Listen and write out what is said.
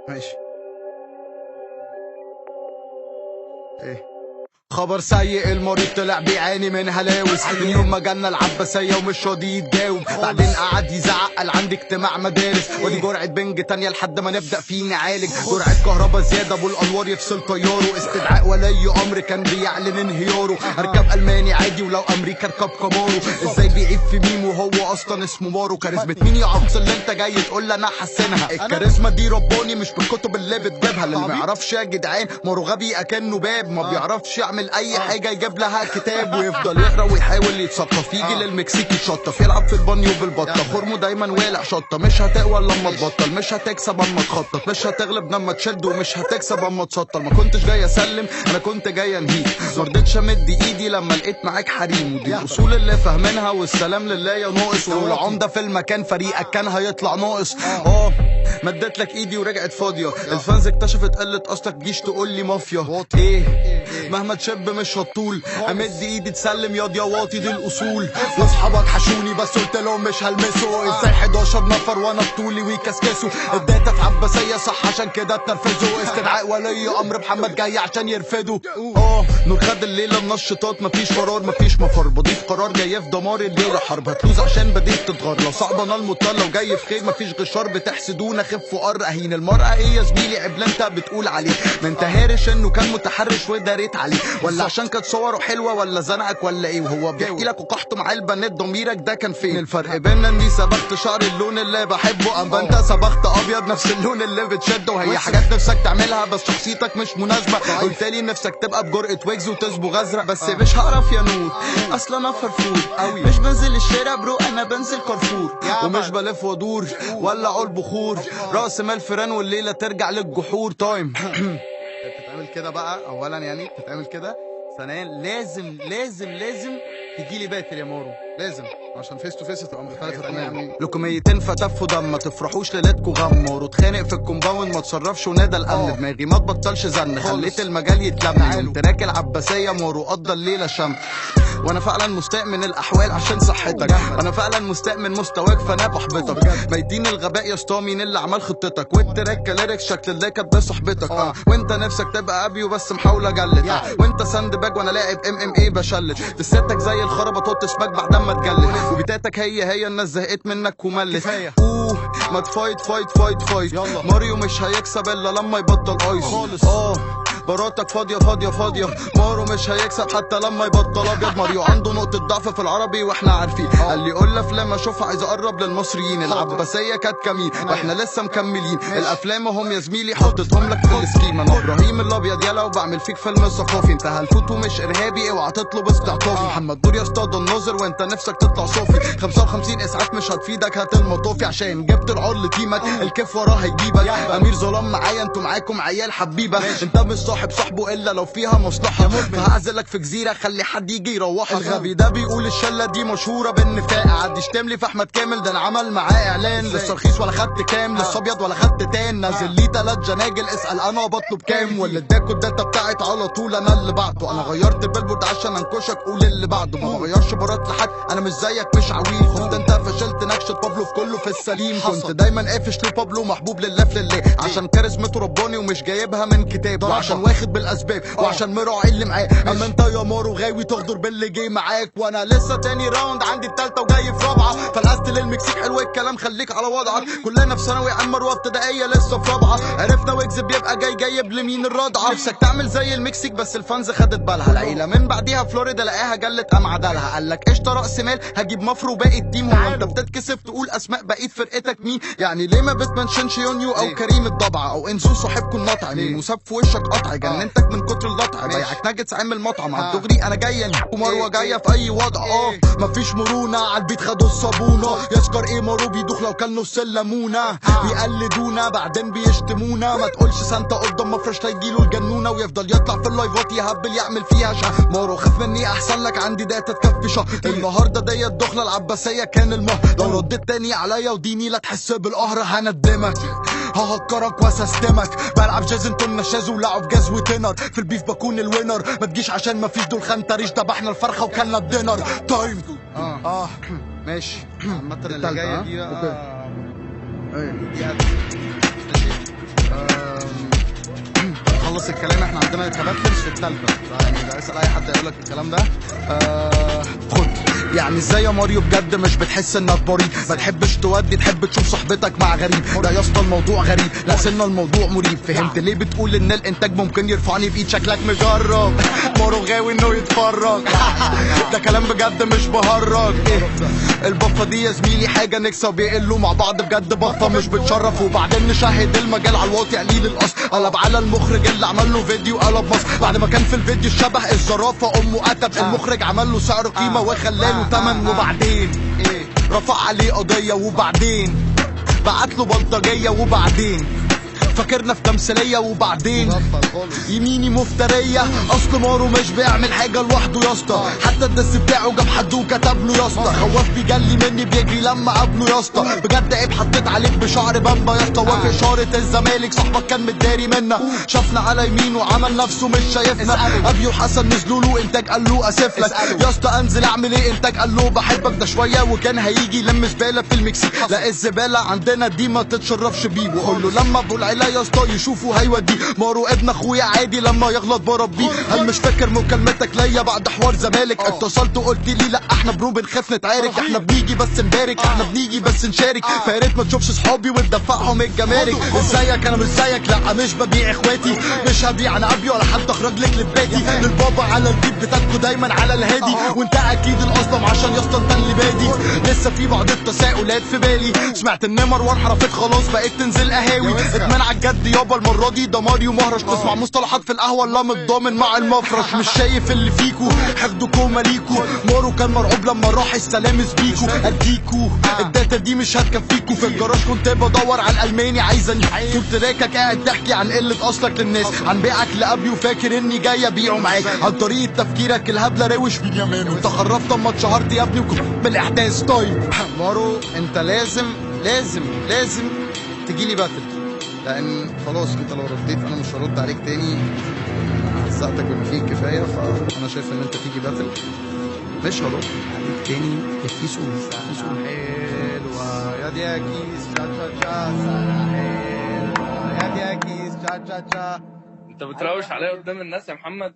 ماشي. ايه خبر سيء، المريض طلع بيعاني من هلاوس من يوم ما جالنا العباسية ومش راضي يتجاوب. بعدين قعد يزعق قال عندي اجتماع مدارس، ودي جرعة بنج تانية لحد ما نبدأ فيه نعالج. جرعة كهربا زيادة ابو الانوار يفصل طياره. استدعاء ولي امر كان بيعلن انهياره. اركب الماني عادي ولو امريكا اركب كامارو. ازاي بيعيب في ميم وهو اصلا اسمه مارو؟ كاريزما مين يا عقص اللي انت جاي تقول لي انا احسنها؟ الكاريزما دي رباني مش بالكتب اللي بتجيبها. اللي ما يعرفش يا جدعان مارو غبي اكنه باب، ما بيعرفش يعمل اي حاجه يجيب لها كتاب ويفضل يقرا ويحاول يتثقف. يجي للمكسيكي يشطف يلعب في البانيو بالبطه. خرمه دايما والع شطه. مش هتقوى لما تبطل، مش هتكسب اما تخطط، مش هتغلب لما تشد، ومش هتكسب اما تسطل. ما كنتش جاي اسلم انا كنت جاي انهيك. ما رضيتش امد ايدي لما لقيت معاك حريم. ودي الاصول اللي فاهمينها والسلام لله يا ناقص. والعمده في المكان فريقك كان هيطلع ناقص. مدت لك ايدي ورجعت فاضيه. الفانز اكتشفت قله اصلك جيش تقول لي مافيا. ايه مهما تشب مش هتطول. امد ايدي تسلم ياض يا واطي دي الاصول. واصحابك حشوني بس قلت لهم مش هلمسوا. ازاي 11 نفر وانا بطولي ويكسكسوا؟ الداتا في عباسيه صح عشان كده اتنرفزوا. استدعاء ولي امر محمد جاي عشان يرفدوا. نور خد الليله منشطات. مفيش قرار مفيش مفر. بضيف قرار جاي في دمار الليله حرب. هتلوز عشان بديت تتغار. لو صعبه انا المضطر لو جاي في خير. مفيش غشار بتحسدونا خف وقر اهين. المرأة ايه يا زميلي عبله انت بتقول عليه؟ ما انت هارش انه كان متحرش وداريت عليه، ولا عشان كانت صوره حلوه، ولا زنقك ولا ايه؟ وهو بيحكي لك وقحته مع البنات ضميرك ده كان فين؟ الفرق بيننا اني صبغت شعري اللون اللي بحبه، اما انت صبغت ابيض نفس اللون اللي بتشده. وهي حاجات نفسك تعملها بس شخصيتك مش مناسبه. قلت لي نفسك تبقى بجرأة ويجز وتصبغ ازرق. بس مش هعرف يا نور اصلا انا فرفور قوي. مش بنزل الشارع برو انا بنزل كارفور. ومش بلف وادور ولا عول بخور. راس مال فران والليله ترجع للجحور. تايم بتتعمل كده بقى. اولا يعني بتتعمل كده. ثانيا لازم تجيلي باتر يا مارو. لازم عشان فيس تو فيس تبقى مختلفه تماما. لكم ميتين فتفوا دم ما تفرحوش ليلتكوا غم. مارو اتخانق في الكومباوند ما تصرفش ونادى الامن. دماغي ما تبطلش زن خليت المجال يتلم. يوم تراك العباسيه مارو قضى الليله شم. وانا فعلا مستاء من الاحوال عشان صحتك. انا فعلا مستاء من مستواك فانا بحبطك. ميتين الغباء يا اسطى مين اللي عمل خطتك؟ والتراك كليركس شكل ده كانت ده صحبتك. وانت نفسك تبقى ابيو بس محاول اجلد. وانت ساند باج وانا لاعب MMA بشلت. تساتك زي الخربه تقط سباك بعد ما تجلد. وبتاتك هي الناس زهقت منك وملت. ما تفايت فايت. ماريو مش هيكسب الا لما يبطل ايس خالص. براتك فاضية. مارو مش هيكسب حتى لما يبطل ابيض. ماريو عنده نقطة ضعف في العربي واحنا عارفين. قال لي قول افلام اشوفها عايز اقرب للمصريين. العباسية كانت كمين واحنا لسه مكملين. الافلام هم يا زميلي حطيتهم لك في السكيم. انا ابراهيم الابيض يلا وبعمل فيك فيلم ثقافي. انت هلفوت ومش ارهابي اوعى تطلب استعطافي. محمد دور يا استاذ الناظر وانت نفسك تطلع صوفي. 55 اسعاف مش هتفيدك هات المطافي. عشان جبت العرل تيمك الكيف وراه هيجيبك. امير ظلام معايا انتوا معاكم عيال حبيبه. انت مش صاحبه الا لو فيها مصلحه. فهعزلك في جزيره خلي حد يجي يروحك. الغبي ده بيقول الشله دي مشهوره بالنفاق. قعد يشتم لي في احمد كامل ده انا عمل معاه اعلان. لسه رخيص ولا خدت كام؟ لسه ابيض ولا خدت تان؟ نازل لي 3 جناجل اسال انا بطلب كام؟ واللي اداكوا الداتا بتاعت على طول انا اللي بعته. انا غيرت البيلبورد عشان انكشك قول اللي بعده. ما بغيرش برات لحد انا مش زيك مش عويل. خفت انت فشلت نكشه بابلو في كله في السليم. كنت دايما قافش ليه بابلو محبوب لله في لله. عشان كاريزمته رباني ومش جايبها من كتاب. وعشان واخد بالاسباب وعشان مراعي اللي معاه. اما انت يا مارو غاوي تغدر باللي جاي معاك. وانا لسه تاني راوند عندي التالتة وجاي في رابعه. فلقست للمكسيك حلو الكلام خليك على وضعك. كلنا في ثانوي عام مروه ابتدائيه لسه في رابعه. عرفنا ويجز بيبقى جايب لمين الرضعه. نفسك تعمل زي المكسيك بس الفانز خدت بالها. العيله من بعديها فلوريدا لقاها جلت قام عدلها. قال لك قشطه راس مال هجيب مفرو باقي التيم. هو انت بتتكسف تقول اسماء بقيه فرقتك مين؟ يعني ليه ما بتمنشنش يونيو او كريم الضبعه او انزو صاحبكم النطع؟ مين وساب في وشك قطع جننتك من كتر اللطع. بيعك ناجتس عامل مطعم على الدغري انا جايه ومروه جايه في اي وضع. مفيش مرونه على البيت خدوا الصابونه. يسكر ايه مارو بيدوخ لو كان نص الليمونه. بيقلدونا بعدين بيشتمونا. ما تقولش سانتا قدام مفرش هيجيله الجنونه. ويفضل يطلع في اللايفات يهبل يعمل فيها مارو خاف مني احسن لك عندي داتا تكفي شهر. النهارده ديت دخله العباسيه كان المهر. لو رديت تاني عليا وديني لا تحس بالقهر هندمك. ههكرك واسستمك. بلعب جاز انتوا النشاز ولعب جاز وتنر. في البيف بكون الوينر. ما تجيش عشان مفيش دول خنت ريش. ذبحنا الفرخه وكلنا الدينر. تايم ماشي. عامة اللي جايه دي بقى خلص الكلام، احنا عندنا كباتلز في التالتة، يعني لو اسأل اي حد يقول لك الكلام ده. خد يعني ازاي يا ماريو بجد مش بتحس انك بريء؟ ما تحبش تودي، تحب تشوف صحبتك مع غريب. لا يا اسطى الموضوع غريب، لا سنة الموضوع مريب. فهمت ليه بتقول ان الانتاج ممكن يرفعني بايد؟ شكلك مجرب مارو غاوي انه يتفرج. ده كلام بجد مش بهرج. البفة دي يا زميلي حاجة نكسب بيقلوا مع بعض بجد، بفة مش بتشرف. وبعدين نشهد المجال على الواطي قليل الاصل. قلب على المخرج اللي عمل له فيديو قلب مصر، بعد ما كان في الفيديو شبه الزرافة امه قتب. المخرج عمل له سعر قيمة وخلاله تمن. وبعدين رفع عليه قضية، وبعدين بعت له بلطجية، وبعدين فاكرنا في تمثيلية، وبعدين يميني مفترية. اصل مارو مش بيعمل حاجة لوحده يا اسطى، حتى الدس بتاعه جاب حد وكتب له يا اسطى. خواف بيجلي مني بيجري لما قابله يا اسطى. بجد عيب حطيت عليك بشعر بامبا يا اسطى. وافق اشارة الزمالك صاحبك كان متداري منا، شافنا على يمينه وعمل نفسه مش شايفنا. ابي وحسن نزلوا له انتاج قال له اسف لك يا اسطى. انزل اعمل ايه؟ انتاج قال له بحبك. ده شوية وكان هيجي يلم زبالة في المكسيك. لا الزبالة عندنا دي ما تتشرفش بيه. وقول له لما ابو العلا يا اسطى يشوفوا هيوديه. مارو ابن اخويا عادي لما يغلط بربيه. هل مش فاكر مكالمتك ليا بعد حوار زمالك؟ اتصلت وقلت لي لا احنا برو بنخاف نتعارك، احنا بنيجي بس نبارك، احنا بنيجي بس نشارك. فياريت ما تشوفش صحابي وتدفعهم الجمارك. ازيك؟ انا مش زيك، لا مش ببيع اخواتي، مش هبيع انا ابي ولا حد اخرج لك لباتي. للبابا على البيت بتاعكوا دايما على الهادي، وانت اكيد الاصدم عشان يا اسطى انت اللي بادي. لسه في بعض التساؤلات في بالي، سمعت ان مروان حرفت خلاص بقيت تنزل قهاوي. ادمان على الجد يابا المرة دي، ده ماريو مهرش. تسمع مصطلحات في القهوة لا متضامن مع المفرش. مش شايف اللي فيكو حقدكوا ماليكو. مارو كان مرعوب لما راح السلامس بيكو. اديكو الداتا دي مش هتكفيكو. في الجراج كنت بدور على الالماني عايزني، طول تراكك قاعد تحكي عن قلة اصلك للناس، عن بيعك لابي وفاكر اني جاي ابيعه معاك، عن طريقة تفكيرك الهبلة روش بنيامان. وانت خرفت اما اتشهرت يا ابني وكنت بالاحداث. طيب مارو انت لازم تجيلي باتل، لان خلاص انت لو رديت انا مش هرد عليك تاني. هزقتك بما فيه الكفايه، فانا شايف ان انت تيجي باتل. مش هرد عليك تاني. كيسو حلوه يا دي يا كيس تشا تشا تشا. حلوه يا دي يا كيس تشا تشا تشا. انت بتروش عليا قدام الناس يا محمد.